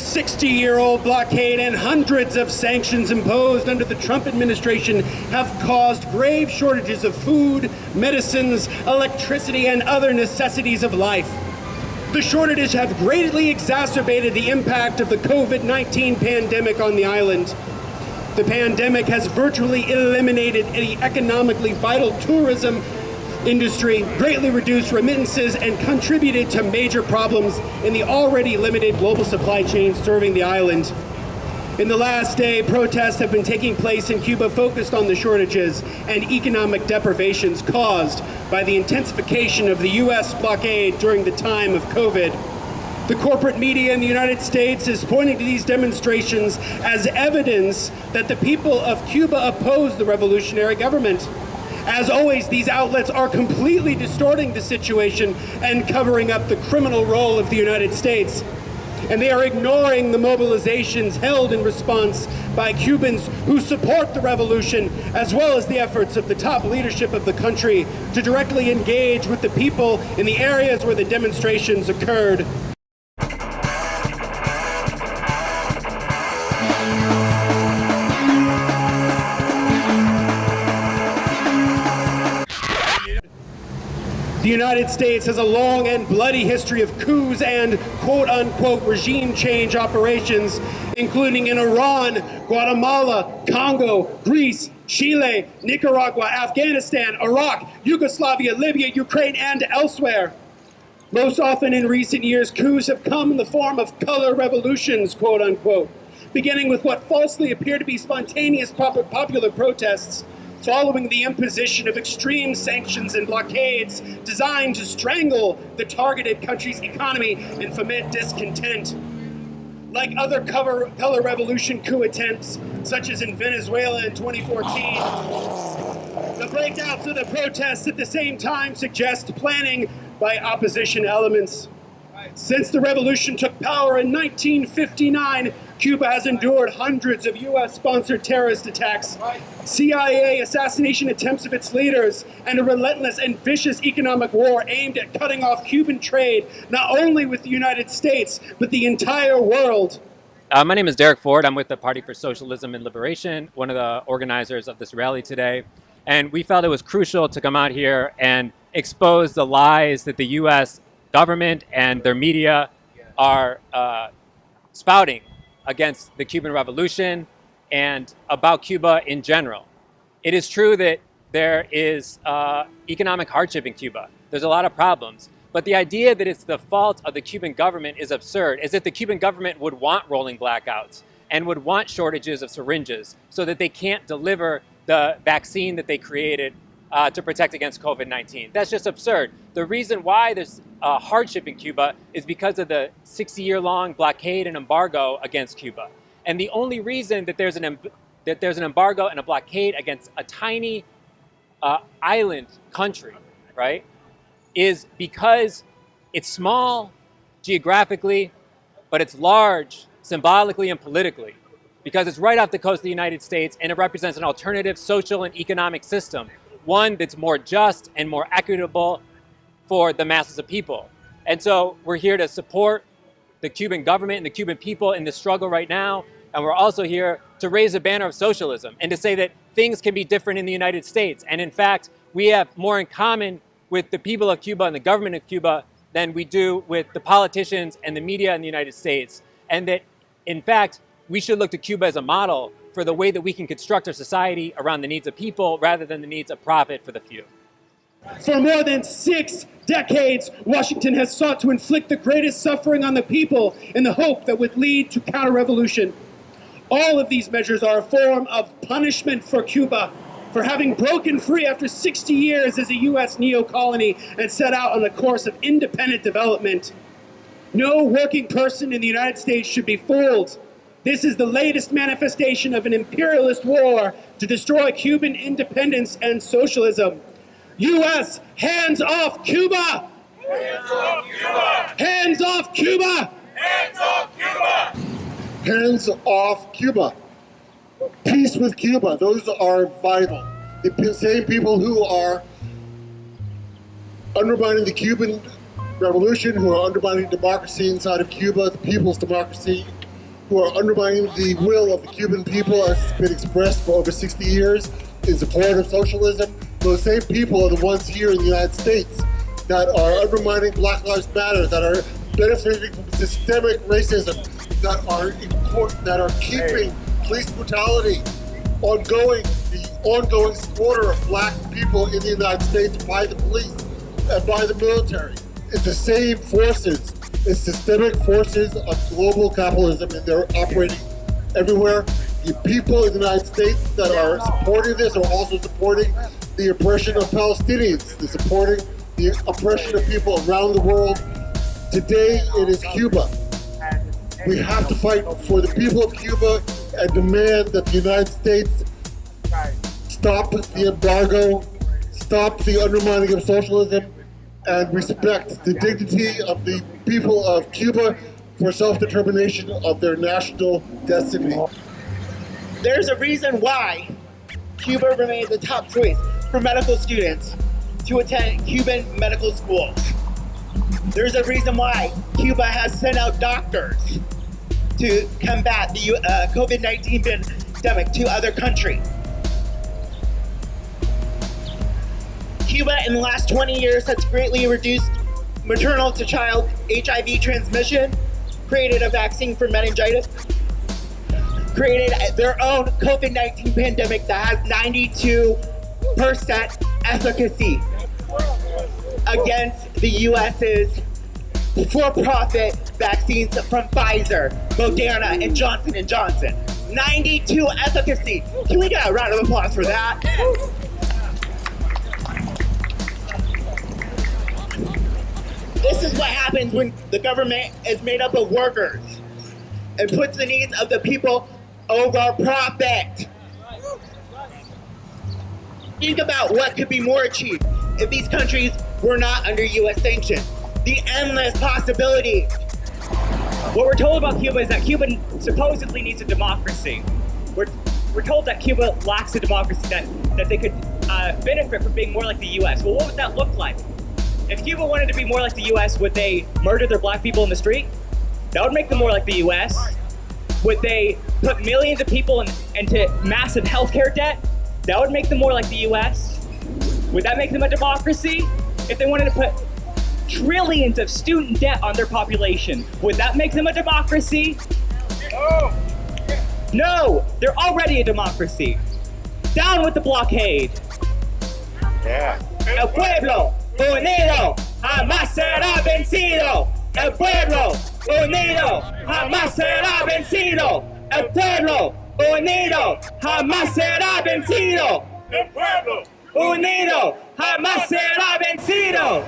60-year-old blockade and hundreds of sanctions imposed under the Trump administration have caused grave shortages of food, medicines, electricity, and other necessities of life. The shortages have greatly exacerbated the impact of the COVID-19 pandemic on the island. The pandemic has virtually eliminated the economically vital tourism industry, greatly reduced remittances, and contributed to major problems in the already limited global supply chain serving the island. In the last day, protests have been taking place in Cuba focused on the shortages and economic deprivations caused by the intensification of the U.S. blockade during the time of COVID. The corporate media in the United States is pointing to these demonstrations as evidence that the people of Cuba oppose the revolutionary government. As always, these outlets are completely distorting the situation and covering up the criminal role of the United States. And they are ignoring the mobilizations held in response by Cubans who support the revolution, as well as the efforts of the top leadership of the country to directly engage with the people in the areas where the demonstrations occurred. The United States has a long and bloody history of coups and quote-unquote regime change operations, including in Iran, Guatemala, Congo, Greece, Chile, Nicaragua, Afghanistan, Iraq, Yugoslavia, Libya, Ukraine, and elsewhere. Most often in recent years, coups have come in the form of color revolutions, quote-unquote, beginning with what falsely appear to be spontaneous popular protests, following the imposition of extreme sanctions and blockades designed to strangle the targeted country's economy and foment discontent. Like other color revolution coup attempts, such as in Venezuela in 2014, the breakouts of the protests at the same time suggest planning by opposition elements. Since the revolution took power in 1959, Cuba has endured hundreds of U.S.-sponsored terrorist attacks, CIA assassination attempts of its leaders, and a relentless and vicious economic war aimed at cutting off Cuban trade, not only with the United States, but the entire world. My name is Derek Ford. I'm with the Party for Socialism and Liberation, one of the organizers of this rally today. And we felt it was crucial to come out here and expose the lies that the U.S. government and their media are spouting against the Cuban Revolution and about Cuba in general. It is true that there is economic hardship in Cuba. There's a lot of problems. But the idea that it's the fault of the Cuban government is absurd, as if the Cuban government would want rolling blackouts and would want shortages of syringes so that they can't deliver the vaccine that they created to protect against COVID-19. That's just absurd. The reason why there's hardship in Cuba is because of the 60-year-long blockade and embargo against Cuba. And the only reason that there's an embargo and a blockade against a tiny island country, right, is because it's small geographically, but it's large symbolically and politically, because it's right off the coast of the United States and it represents an alternative social and economic system, one that's more just and more equitable for the masses of people. And so we're here to support the Cuban government and the Cuban people in this struggle right now. And we're also here to raise a banner of socialism and to say that things can be different in the United States. And in fact, we have more in common with the people of Cuba and the government of Cuba than we do with the politicians and the media in the United States. And that, in fact, we should look to Cuba as a model for the way that we can construct our society around the needs of people rather than the needs of profit for the few. For more than 6 decades, Washington has sought to inflict the greatest suffering on the people in the hope that would lead to counter-revolution. All of these measures are a form of punishment for Cuba for having broken free after 60 years as a U.S. neo-colony and set out on a course of independent development. No working person in the United States should be fooled. This is the latest manifestation of an imperialist war to destroy Cuban independence and socialism. U.S., hands off Cuba! Hands off Cuba! Hands off Cuba! Hands off Cuba! Hands off Cuba. Peace with Cuba. Those are vital. The same people who are undermining the Cuban Revolution, who are undermining democracy inside of Cuba, the people's democracy who are undermining the will of the Cuban people as it's been expressed for over 60 years in support of socialism. Those same people are the ones here in the United States that are undermining Black Lives Matter, that are benefiting from systemic racism, that are keeping police brutality ongoing, the ongoing slaughter of black people in the United States by the police and by the military. It's the same forces. It's systemic forces of global capitalism, and they're operating everywhere. The people in the United States that are supporting this are also supporting the oppression of Palestinians. They're supporting the oppression of people around the world. Today, it is Cuba. We have to fight for the people of Cuba and demand that the United States stop the embargo, stop the undermining of socialism, and respect the dignity of the people of Cuba for self-determination of their national destiny. There's a reason why Cuba remains the top choice for medical students to attend Cuban medical schools. There's a reason why Cuba has sent out doctors to combat the COVID-19 pandemic to other countries. Cuba in the last 20 years has greatly reduced maternal to child HIV transmission, created a vaccine for meningitis, created their own COVID-19 pandemic that has 92% efficacy against the US's for-profit vaccines from Pfizer, Moderna, and Johnson & Johnson. 92 efficacy. Can we get a round of applause for that? This is what happens when the government is made up of workers and puts the needs of the people over profit. Think about what could be more achieved if these countries were not under US sanctions. The endless possibilities. What we're told about Cuba is that Cuba supposedly needs a democracy. We're told that Cuba lacks a democracy, that they could benefit from being more like the US. Well, what would that look like? If Cuba wanted to be more like the US, would they murder their black people in the street? That would make them more like the US. Would they put millions of people into massive healthcare debt? That would make them more like the US. Would that make them a democracy? If they wanted to put trillions of student debt on their population, would that make them a democracy? No, they're already a democracy. Down with the blockade. Yeah. El pueblo unido jamás será vencido. El pueblo unido jamás será vencido. El pueblo unido jamás será vencido. El pueblo. Unido jamás será vencido.